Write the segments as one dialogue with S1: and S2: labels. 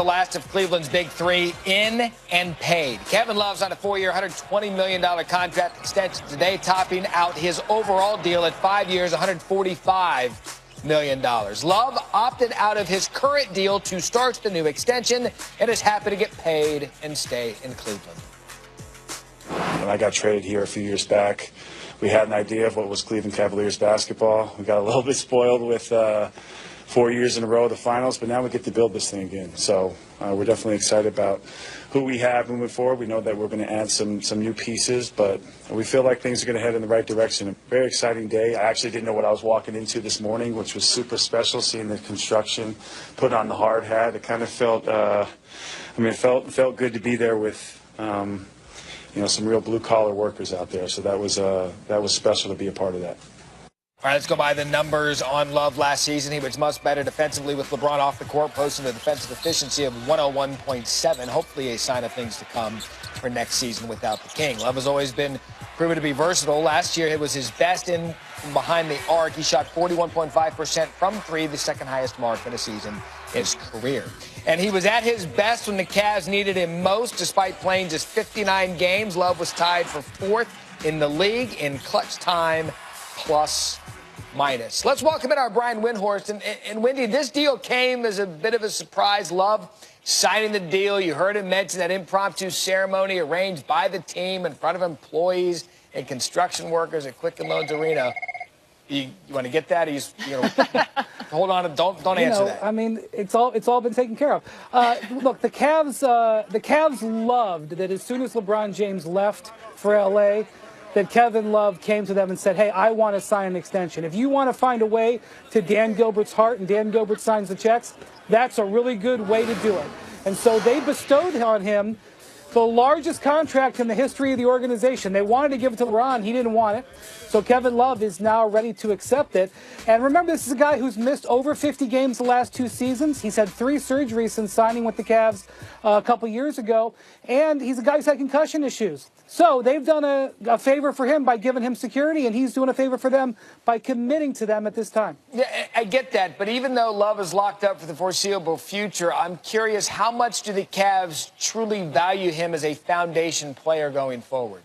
S1: The last of Cleveland's big three in and paid. Kevin Love's on a 4-year, $120 million contract extension today, topping out his overall deal at 5 years, $145 million. Love opted out of his current deal to start the new extension and is happy to get paid and stay in Cleveland.
S2: When I got traded here a few years back, we had an idea of what was Cleveland Cavaliers basketball. We got a little bit spoiled with 4 years in a row of the finals, but now we get to build this thing again. So we're definitely excited about who we have moving forward. We know that we're going to add some new pieces, but we feel like things are going to head in the right direction. A very exciting day. I actually didn't know what I was walking into this morning, which was super special, seeing the construction, put on the hard hat. It kind of felt, it felt good to be there with, some real blue-collar workers out there. So that was special to be a part of that.
S1: All right, let's go by the numbers on Love last season. He was much better defensively with LeBron off the court, posting a defensive efficiency of 101.7. Hopefully a sign of things to come for next season without the King. Love has always been proven to be versatile. Last year, it was his best in from behind the arc. He shot 41.5% from three, the second highest mark in a season in his career. And he was at his best when the Cavs needed him most. Despite playing just 59 games, Love was tied for fourth in the league in clutch time plus minus. Let's welcome in our Brian Windhorst. And Windy, this deal came as a bit of a surprise. Love signing the deal. You heard him mention that impromptu ceremony arranged by the team in front of employees and construction workers at Quicken Loans Arena. You want to get that? Hold on. Don't answer that.
S3: I mean, it's all been taken care of. Look, the Cavs loved that as soon as LeBron James left for L.A., that Kevin Love came to them and said, hey, I want to sign an extension. If you want to find a way to Dan Gilbert's heart and Dan Gilbert signs the checks, that's a really good way to do it. And so they bestowed on him the largest contract in the history of the organization. They wanted to give it to LeBron. He didn't want it. So Kevin Love is now ready to accept it. And remember, this is a guy who's missed over 50 games the last 2 seasons. He's had 3 surgeries since signing with the Cavs a couple years ago. And he's a guy who's had concussion issues. So they've done a favor for him by giving him security, and he's doing a favor for them by committing to them at this time.
S1: Yeah, I get that. But even though Love is locked up for the foreseeable future, I'm curious, how much do the Cavs truly value him as a foundation player going forward?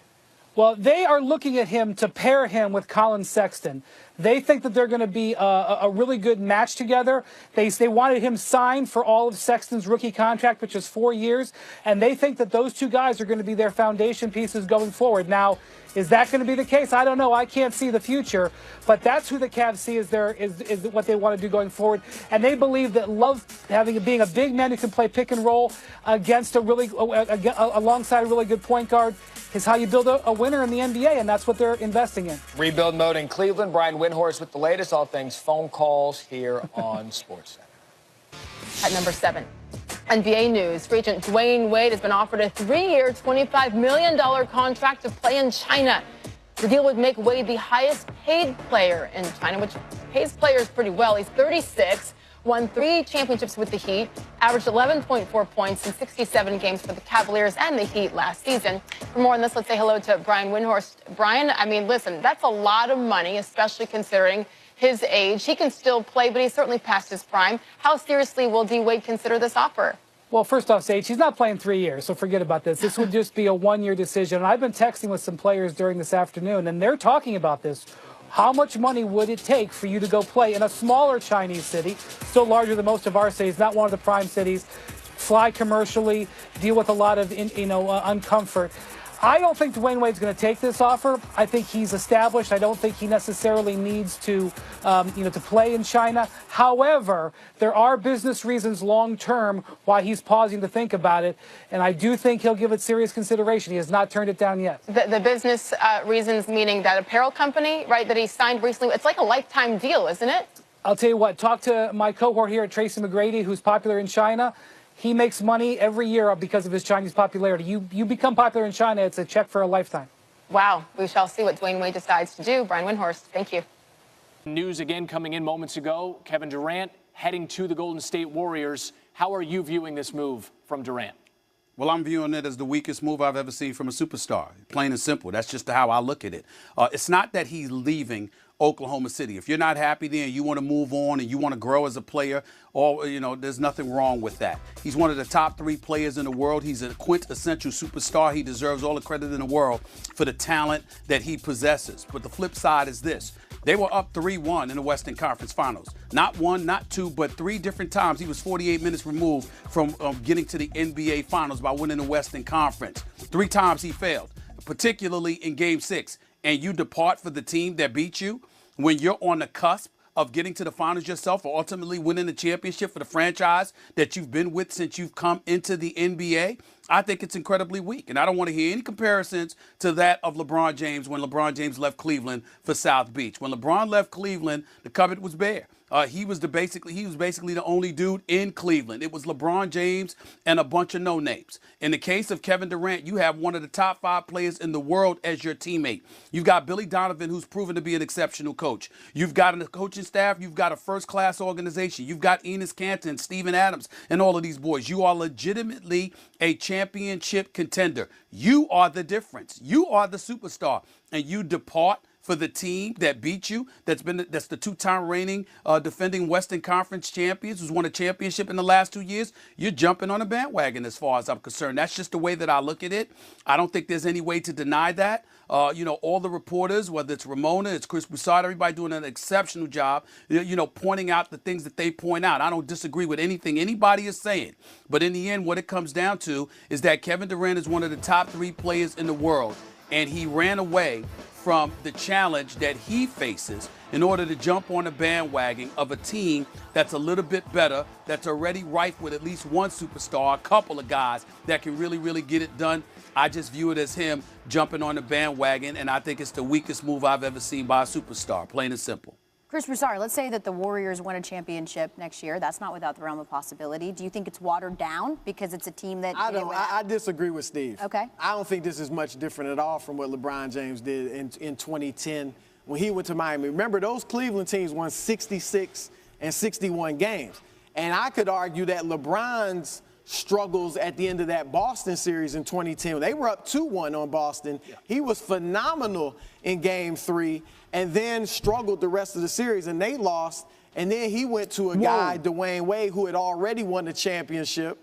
S3: Well, they are looking at him to pair him with Colin Sexton. They think that they're going to be a really good match together. They wanted him signed for all of Sexton's rookie contract, which is 4 years, and they think that those two guys are going to be their foundation pieces going forward. Now, is that going to be the case? I don't know. I can't see the future, but that's who the Cavs see as is what they want to do going forward. And they believe that Love being a big man who can play pick and roll against alongside a really good point guard is how you build a winner in the NBA, and that's what they're investing in.
S1: Rebuild mode in Cleveland. Brian Windhorst with the latest, all things phone calls here on SportsCenter.
S4: At number 7, NBA news. Free agent Dwayne Wade has been offered a 3-year, $25 million contract to play in China. The deal would make Wade the highest paid player in China, which pays players pretty well. He's 36. Won 3 championships with the Heat, averaged 11.4 points in 67 games for the Cavaliers and the Heat last season. For more on this, let's say hello to Brian Windhorst. Brian, I mean, listen, that's a lot of money, especially considering his age. He can still play, but he's certainly past his prime. How seriously will D. Wade consider this offer?
S3: Well, first off, Sage, he's not playing 3 years, so forget about this. This would just be a 1-year decision. And I've been texting with some players during this afternoon, and they're talking about this. How much money would it take for you to go play in a smaller Chinese city, still larger than most of our cities, not one of the prime cities, fly commercially, deal with a lot of uncomfort? I don't think Dwayne Wade's going to take this offer. I think he's established. I don't think he necessarily needs to, to play in China. However, there are business reasons long term why he's pausing to think about it, and I do think he'll give it serious consideration. He has not turned it down yet.
S4: The business reasons, meaning that apparel company, right, that he signed recently, it's like a lifetime deal, isn't it?
S3: I'll tell you what. Talk to my cohort here at Tracy McGrady, who's popular in China. He makes money every year because of his Chinese popularity. You become popular in China, it's a check for a lifetime.
S4: Wow. We shall see what Dwayne Wade decides to do. Brian Windhorst, thank you.
S5: News again coming in moments ago. Kevin Durant heading to the Golden State Warriors. How are you viewing this move from Durant?
S6: Well, I'm viewing it as the weakest move I've ever seen from a superstar. Plain and simple. That's just how I look at it. It's not that he's leaving Oklahoma City. If you're not happy there and you want to move on and you want to grow as a player, or there's nothing wrong with that. He's one of the top 3 players in the world. He's a quintessential superstar. He deserves all the credit in the world for the talent that he possesses. But the flip side is this. They were up 3-1 in the Western Conference Finals. Not 1, not 2, but 3 different times. He was 48 minutes removed from getting to the NBA Finals by winning the Western Conference. 3 times he failed, particularly in Game 6. And you depart for the team that beat you when you're on the cusp of getting to the finals yourself or ultimately winning the championship for the franchise that you've been with since you've come into the NBA. I think it's incredibly weak. And I don't want to hear any comparisons to that of LeBron James when LeBron James left Cleveland for South Beach. When LeBron left Cleveland, the cupboard was bare. He was basically the only dude in Cleveland. It was LeBron James and a bunch of no-names. In the case of Kevin Durant, you have one of the top 5 players in the world as your teammate. You've got Billy Donovan, who's proven to be an exceptional coach. You've got a coaching staff. You've got a first-class organization. You've got Enes Kanter, Steven Adams, and all of these boys. You are legitimately a championship contender. You are the difference. You are the superstar, and you depart for the team that beat you, that's the 2-time reigning defending Western Conference champions, who's won a championship in the last 2 years. You're jumping on a bandwagon as far as I'm concerned. That's just the way that I look at it. I don't think there's any way to deny that. All the reporters, whether it's Ramona, it's Chris Broussard, everybody doing an exceptional job, pointing out the things that they point out. I don't disagree with anything anybody is saying. But in the end, what it comes down to is that Kevin Durant is one of the top 3 players in the world, and he ran away from the challenge that he faces in order to jump on the bandwagon of a team that's a little bit better, that's already rife with at least one superstar, a couple of guys that can really, really get it done. I just view it as him jumping on the bandwagon, and I think it's the weakest move I've ever seen by a superstar, plain and simple.
S7: Chris Broussard, let's say that the Warriors win a championship next year. That's not without the realm of possibility. Do you think it's watered down because it's a team that
S8: I disagree with Steve.
S7: Okay.
S8: I don't think this is much different at all from what LeBron James did in 2010 when he went to Miami. Remember, those Cleveland teams won 66 and 61 games. And I could argue that LeBron's struggles at the end of that Boston series in 2010, they were up 2-1 on Boston. Yeah. He was phenomenal in Game 3 and then struggled the rest of the series, and they lost. And then he went to a guy, Dwayne Wade, who had already won the championship,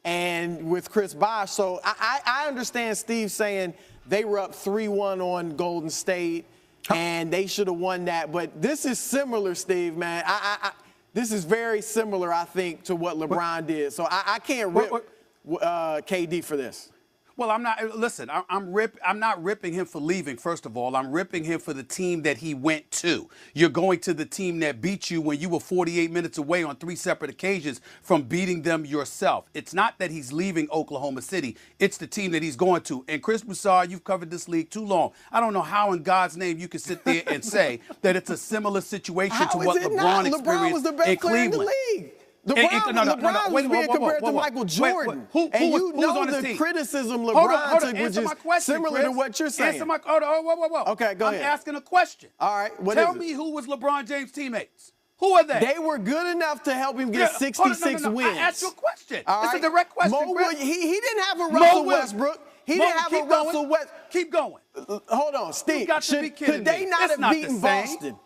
S8: and with Chris Bosh. So I understand Steve saying they were up 3-1 on Golden State, and they should have won that. But this is similar, Steve, man. This is very similar, I think, to what LeBron did. So I can't rip KD for this.
S6: Well, I'm not. Listen, I'm not ripping him for leaving. First of all, I'm ripping him for the team that he went to. You're going to the team that beat you when you were 48 minutes away on 3 separate occasions from beating them yourself. It's not that he's leaving Oklahoma City. It's the team that he's going to. And Chris Broussard, you've covered this league too long. I don't know how in God's name you can sit there and say that it's a similar situation to what LeBron experienced
S8: LeBron was the best
S6: in
S8: player in the
S6: Cleveland.
S8: league. LeBron was being compared to Michael Jordan.
S6: Who was on his team?
S8: Criticism LeBron took, which is similar to what you're saying.
S6: Answer my question. Whoa.
S8: Okay, go ahead.
S6: I'm asking a question.
S8: All right,
S6: Tell me who was LeBron James' teammates. Who are they?
S8: They were good enough to help him get 66 wins.
S6: I asked you a question.
S8: All right.
S6: It's a direct question.
S8: He didn't have a Russell Westbrook. He didn't have a Russell Westbrook.
S6: Keep going.
S8: Hold on, Steve.
S6: Could
S8: they not have beaten Boston?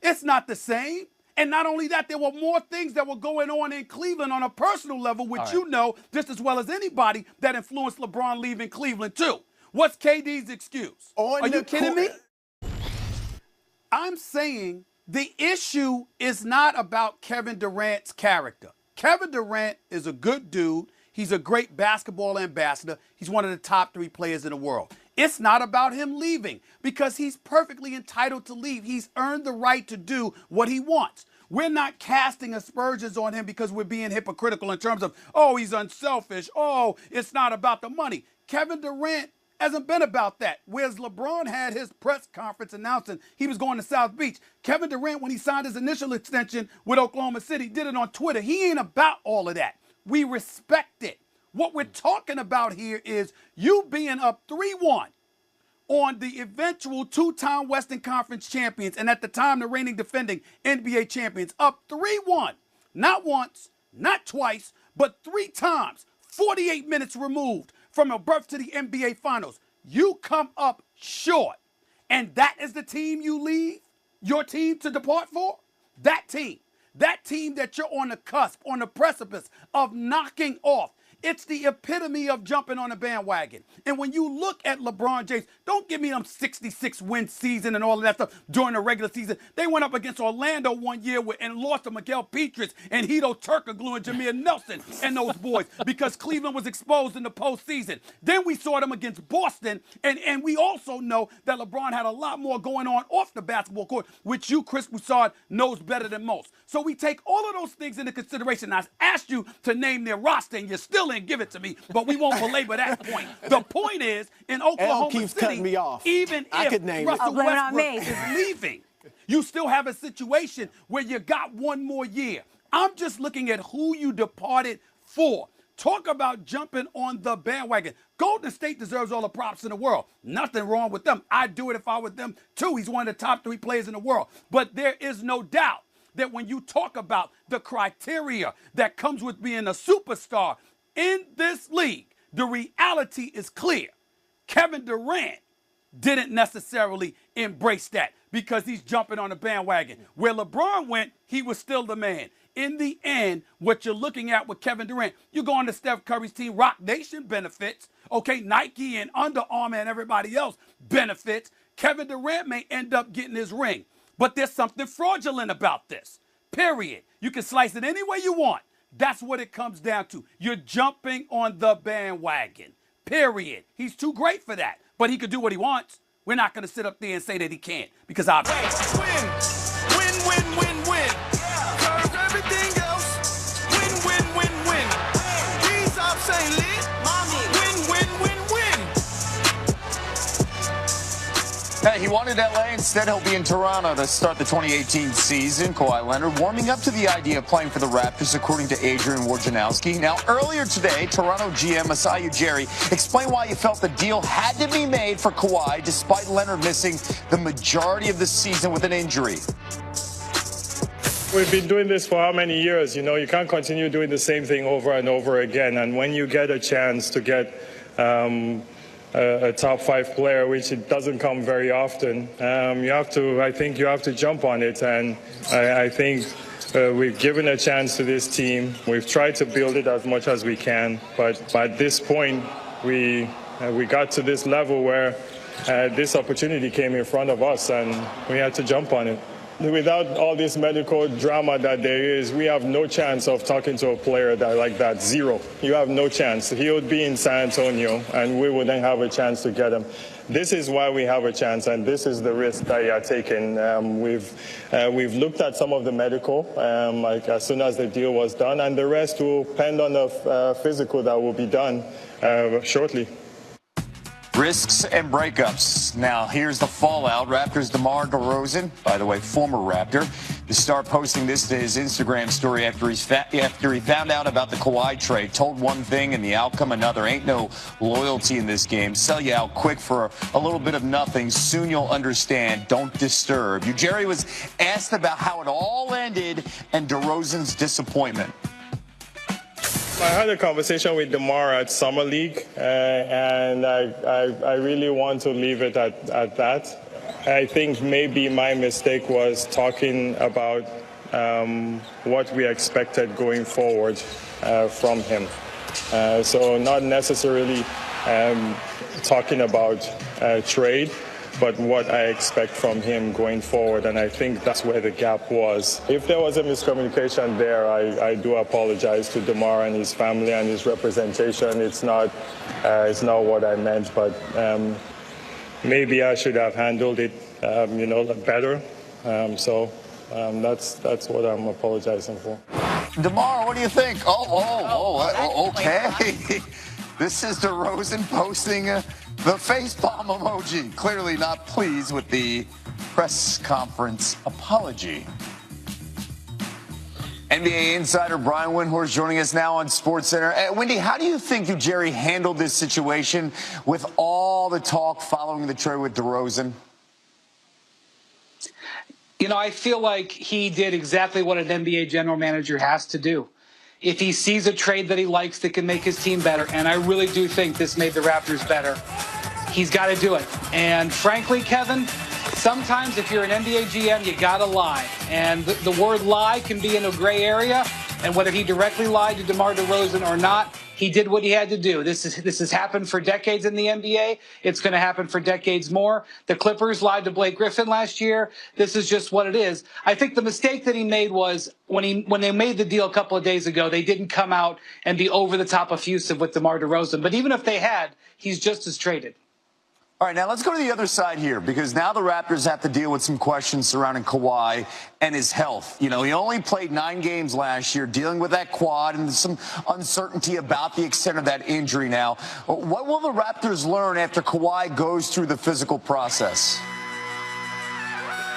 S6: It's not the same. And not only that, there were more things that were going on in Cleveland on a personal level, which you know just as well as anybody, that influenced LeBron leaving Cleveland too. What's KD's excuse? Are you kidding me? I'm saying the issue is not about Kevin Durant's character. Kevin Durant is a good dude. He's a great basketball ambassador. He's one of the top 3 players in the world. It's not about him leaving because he's perfectly entitled to leave. He's earned the right to do what he wants. We're not casting aspersions on him because we're being hypocritical in terms of, oh, he's unselfish. Oh, it's not about the money. Kevin Durant hasn't been about that. Whereas LeBron had his press conference announcing he was going to South Beach. Kevin Durant, when he signed his initial extension with Oklahoma City, did it on Twitter. He ain't about all of that. We respect it. What we're talking about here is you being up 3-1 on the eventual 2-time Western Conference champions, and at the time the reigning defending NBA champions, up 3-1. Not once, not twice, but 3 times. 48 minutes removed from a berth to the NBA Finals. You come up short. And that is the team you leave your team to depart for? That team that you're on the cusp, on the precipice of knocking off. It's the epitome of jumping on a bandwagon. And when you look at LeBron James, don't give me them 66-win season and all of that stuff during the regular season. They went up against Orlando one year and lost to Miguel Pietrus and Hito Turkoglu and Jameer Nelson and those boys because Cleveland was exposed in the postseason. Then we saw them against Boston, and we also know that LeBron had a lot more going on off the basketball court, which you, Chris Broussard, knows better than most. So we take all of those things into consideration. I asked you to name their roster, and you still didn't give it to me, but we won't belabor that point. The point is, in Oklahoma City,
S8: me off.
S6: even if Russell Westbrook is leaving, you still have a situation where you got one more year. I'm just looking at who you departed for. Talk about jumping on the bandwagon. Golden State deserves all the props in the world. Nothing wrong with them. I'd do it if I were them, too. He's one of the top 3 players in the world. But there is no doubt that when you talk about the criteria that comes with being a superstar in this league, the reality is clear. Kevin Durant didn't necessarily embrace that because he's jumping on a bandwagon. Where LeBron went, he was still the man. In the end, what you're looking at with Kevin Durant, you go on to Steph Curry's team, Rock Nation benefits. Okay, Nike and Under Armour and everybody else benefits. Kevin Durant may end up getting his ring. But there's something fraudulent about this, period. You can slice it any way you want. That's what it comes down to. You're jumping on the bandwagon, period. He's too great for that, but he could do what he wants. We're not going to sit up there and say that he can't because obviously.
S9: Win. Curve everything else. Win. These ups ain't lit. Win.
S10: Hey, he wanted LA. Instead, he'll be in Toronto to start the 2018 season. Kawhi Leonard warming up to the idea of playing for the Raptors, according to Adrian Wojnarowski. Now, earlier today, Toronto GM Masai Ujiri explained why he felt the deal had to be made for Kawhi, despite Leonard missing the majority of the season with an injury.
S11: We've been doing this for how many years? You know, you can't continue doing the same thing over and over again. And when you get a chance to get a top 5 player, which it doesn't come very often, I think you have to jump on it. And I think we've given a chance to this team. We've tried to build it as much as we can. But at this point, we got to this level where this opportunity came in front of us and we had to jump on it. Without all this medical drama that there is, we have no chance of talking to a player like that. Zero. You have no chance. He would be in San Antonio, and we wouldn't have a chance to get him. This is why we have a chance, and this is the risk that you are taking. We've looked at some of the medical, like as soon as the deal was done, and the rest will depend on the physical that will be done shortly.
S10: Risks and breakups. Now, here's the fallout. Raptors' DeMar DeRozan, by the way, former Raptor, to start posting this to his Instagram story after he found out about the Kawhi trade. Told one thing and the outcome another. Ain't no loyalty in this game. Sell you out quick for a little bit of nothing. Soon you'll understand. Don't disturb. Ujiri was asked about how it all ended and DeRozan's disappointment.
S11: I had a conversation with DeMar at Summer League, and I really want to leave it at that. I think maybe my mistake was talking about what we expected going forward from him. So not necessarily talking about trade, but what I expect from him going forward, and I think that's where the gap was. If there was a miscommunication there, I do apologize to DeMar and his family and his representation. It's not what I meant, but maybe I should have handled it, better. That's what I'm apologizing for.
S10: DeMar, what do you think? Okay. This is DeRozan posting the facepalm emoji. Clearly not pleased with the press conference apology. NBA insider Brian Windhorst joining us now on SportsCenter. Wendy, how do you think Ujiri handled this situation with all the talk following the trade with DeRozan?
S3: You know, I feel like he did exactly what an NBA general manager has to do. if he sees a trade that he likes that can make his team better, and I really do think this made the Raptors better, he's got to do it. And frankly, Kevin, sometimes if you're an NBA GM, you got to lie. And the word lie can be in a gray area. And whether he directly lied to DeMar DeRozan or not, he did what he had to do. This has happened for decades in the NBA. It's going to happen for decades more. The Clippers lied to Blake Griffin last year. This is just what it is. I think the mistake that he made was when they made the deal a couple of days ago, they didn't come out and be over the top effusive with DeMar DeRozan. But even if they had, he's just as traded.
S10: All right, now let's go to the other side here, because now the Raptors have to deal with some questions surrounding Kawhi and his health. You know, he only played 9 games last year, dealing with that quad and some uncertainty about the extent of that injury now. What will the Raptors learn after Kawhi goes through the physical process?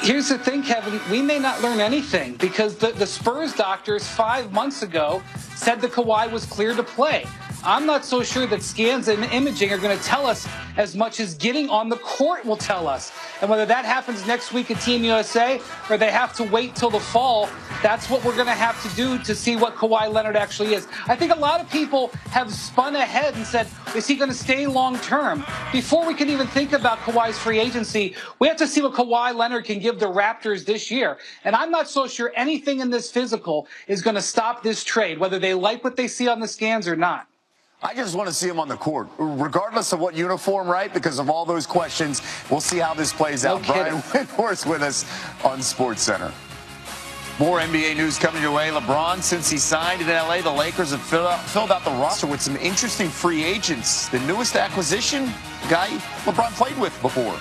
S3: Here's the thing, Kevin. We may not learn anything because the Spurs doctors 5 months ago said that Kawhi was clear to play. I'm not so sure that scans and imaging are going to tell us as much as getting on the court will tell us. And whether that happens next week at Team USA or they have to wait till the fall, that's what we're going to have to do to see what Kawhi Leonard actually is. I think a lot of people have spun ahead and said, is he going to stay long term? Before we can even think about Kawhi's free agency, we have to see what Kawhi Leonard can give the Raptors this year. And I'm not so sure anything in this physical is going to stop this trade, whether they like what they see on the scans or not.
S10: I just want to see him on the court, regardless of what uniform, right? Because of all those questions, we'll see how this plays out. Brian Windhorst with us on SportsCenter. More NBA news coming your way. LeBron, since he signed in L.A., the Lakers have filled out the roster with some interesting free agents. The newest acquisition, guy LeBron played with before.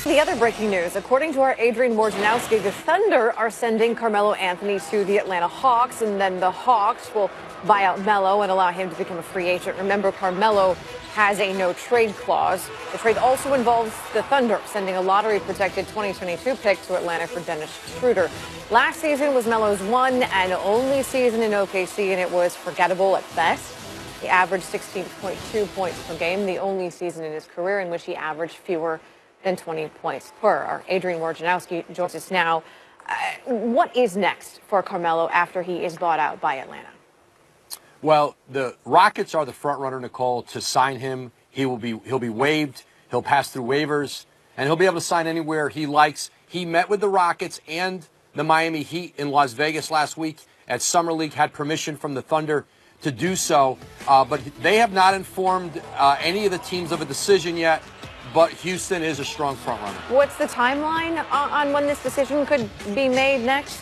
S4: The other breaking news, according to our Adrian Wojnarowski, the Thunder are sending Carmelo Anthony to the Atlanta Hawks, and then the Hawks will buy out Melo and allow him to become a free agent. Remember, Carmelo has a no-trade clause. The trade also involves the Thunder sending a lottery-protected 2022 pick to Atlanta for Dennis Schroeder. Last season was Melo's one and only season in OKC, and it was forgettable at best. He averaged 16.2 points per game, the only season in his career in which he averaged fewer than 20 points per. Our Adrian Wojnarowski joins us now. What is next for Carmelo after he is bought out by Atlanta?
S12: Well, the Rockets are the front runner, Nicole, to sign him. He'll be waived. He'll pass through waivers, and he'll be able to sign anywhere he likes. He met with the Rockets and the Miami Heat in Las Vegas last week at Summer League, had permission from the Thunder to do so, but they have not informed any of the teams of a decision yet. But Houston is a strong front runner. What's the timeline on when this decision could be made next?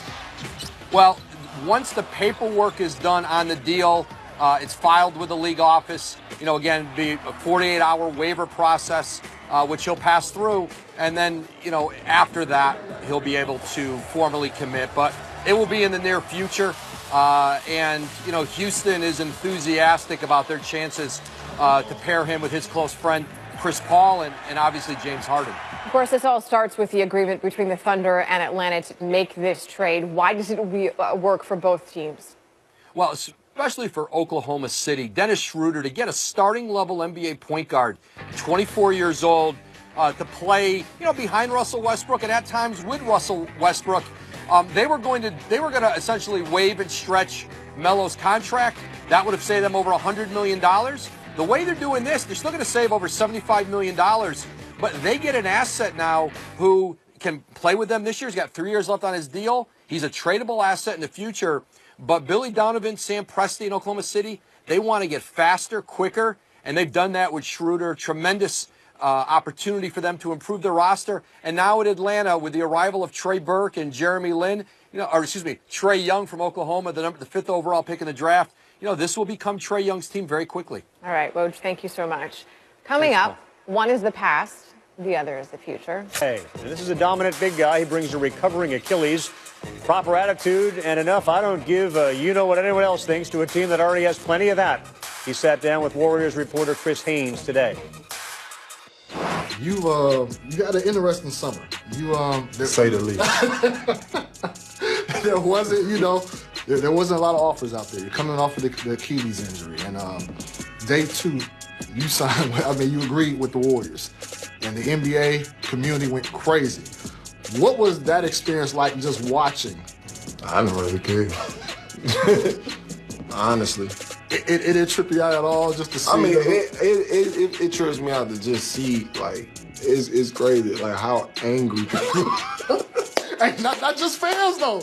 S12: Well, once the paperwork is done on the deal, it's filed with the league office. You know, again, be a 48-hour waiver process, which he'll pass through. And then, you know, after that, he'll be able to formally commit. But it will be in the near future. And, you know, Houston is enthusiastic about their chances to pair him with his close friend, Chris Paul, and obviously James Harden. Of course, this all starts with the agreement between the Thunder and Atlanta to make this trade. Why does it work for both teams? Well, especially for Oklahoma City. Dennis Schroeder, to get a starting level NBA point guard, 24 years old, to play, you know, behind Russell Westbrook and at times with Russell Westbrook. They were going to essentially waive and stretch Melo's contract. That would have saved them over $100 million. The way they're doing this, they're still going to save over $75 million, but they get an asset now who can play with them this year. He's got 3 years left on his deal. He's a tradable asset in the future. But Billy Donovan, Sam Presti in Oklahoma City, they want to get faster, quicker, and they've done that with Schroeder. Tremendous opportunity for them to improve their roster. And now at Atlanta, with the arrival of Trey Burke and Jeremy Lin, Trey Young from Oklahoma, the 5th overall pick in the draft, you know, this will become Trey Young's team very quickly. All right, Woj, thank you so much. Coming up, one is the past, the other is the future.
S13: Hey, this is a dominant big guy. He brings a recovering Achilles, proper attitude, and enough I don't give you know what anyone else thinks to a team that already has plenty of that. He sat down with Warriors reporter Chris Haynes today.
S14: You got an interesting summer. Say the least. There wasn't a lot of offers out there. You're coming off of the Achilles injury, and day 2, you signed. You agreed with the Warriors, and the NBA community went crazy. What was that experience like, just watching?
S15: I didn't really care. honestly.
S14: It trip you out at all just to see?
S15: I mean, it trips me out to just see, like, it's crazy, like, how angry people
S14: Hey, not just fans, though.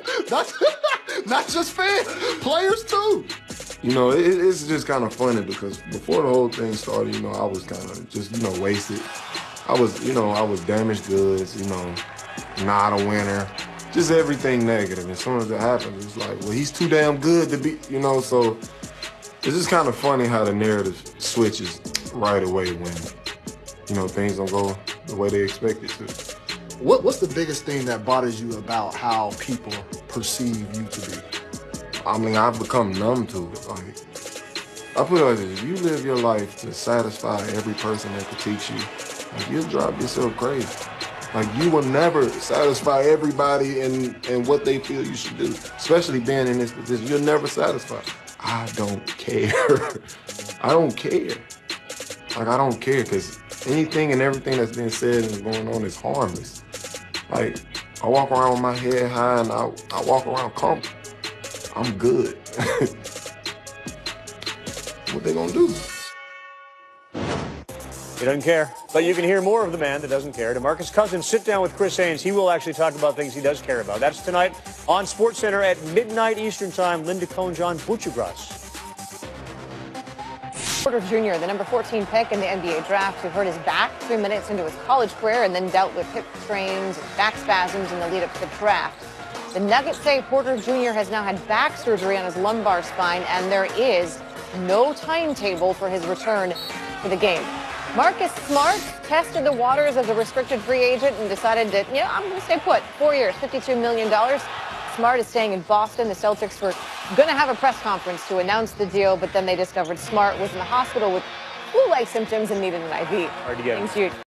S14: Not just fans. Players, too.
S15: You know, it's just kind of funny because before the whole thing started, you know, I was kind of just, you know, wasted. I was damaged goods, you know, not a winner. Just everything negative. And as soon as it happens, it's like, well, he's too damn good to be, you know, so it's just kind of funny how the narrative switches right away when, you know, things don't go the way they expect it to.
S14: What's the biggest thing that bothers you about how people perceive you to be?
S15: I mean, I've become numb to it. Like, I put it like this, if you live your life to satisfy every person that critiques you, like, you'll drive yourself crazy. Like, you will never satisfy everybody in what they feel you should do, especially being in this position. You'll never satisfy. I don't care. I don't care. Like, I don't care, because anything and everything that's been said and going on is harmless. Like, I walk around with my head high and I walk around comfortable. I'm good. What they gonna do?
S13: He doesn't care. But you can hear more of the man that doesn't care. DeMarcus Cousins, sit down with Chris Haynes. He will actually talk about things he does care about. That's tonight on SportsCenter at midnight Eastern Time. Linda Cohn, John Buchagras.
S4: Porter Jr., the number 14 pick in the NBA draft, who hurt his back 3 minutes into his college career and then dealt with hip strains and back spasms in the lead up to the draft. The Nuggets say Porter Jr. has now had back surgery on his lumbar spine, and there is no timetable for his return to the game. Marcus Smart tested the waters as a restricted free agent and decided that, I'm going to stay put. 4 years, $52 million. Smart is staying in Boston. The Celtics were going to have a press conference to announce the deal, but then they discovered Smart was in the hospital with flu-like symptoms and needed an IV.
S13: Hard to get.
S4: Thanks, Jude.